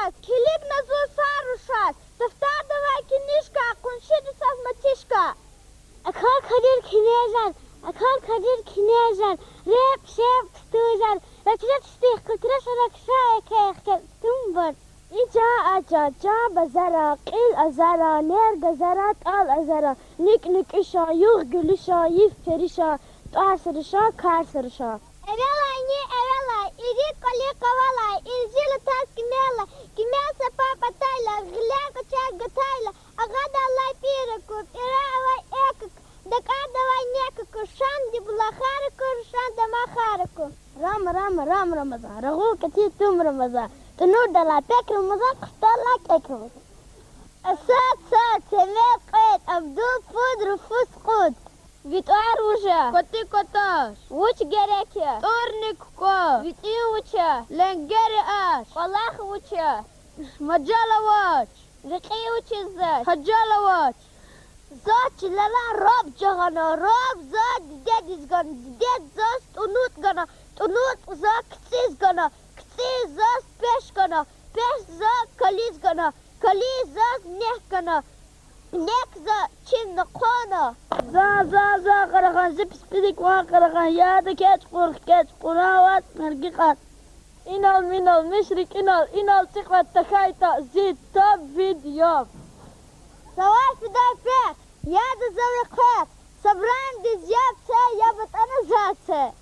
Сарушат, Килик назу Сарушат, Дафтар давай кинишка, Куншиди сас матишка. Akar kadir kinejan, akar kadir kinejan, rep şef tutujan, rakşat stih kutraş rakşa ekek tumbar. İca aca ca bazara, qil azara, ner gazara, tal azara, nik nik işa, yuh gülüşa, yif perişa, tar sırışa, kar sırışa. Evelay ni evelay, iri koli kavalay, ilzili tas kimela, kimel sepa patayla, gile kaçak gatayla, agadalay pirakut, ira avay ekak, dakadavay nekaku, şandi bulahariku, şanda mahariku. Ram Ramazan, rahu kati tum Ramazan, tunur dala pek Ramazan, kustala kek Ramazan. Asad sad, semek qed, abdul fud, rufus qud. Vituar uca, koti kotaş, uç gereke, tornik ko, viti uça, lengeri aş, valah uça, majala vaç, riki uçizzaş, hajala vaç. Zaç lala rob jagana, rob zat dediz gana, ded zas tunut gana, tunut za ktsiz gana, ktsiz zas peş gana, peş za kaliz gana, kaliz zas nek gana. Nekza çin qana. Za qaragan zipspidik wa qaragan yada keç quravat mergiqat. İnal minal mishrik inal tiqat takayta zid tab video. Sawai fidai pek yada zawi qat sabran dizyab se yabat ana zat se.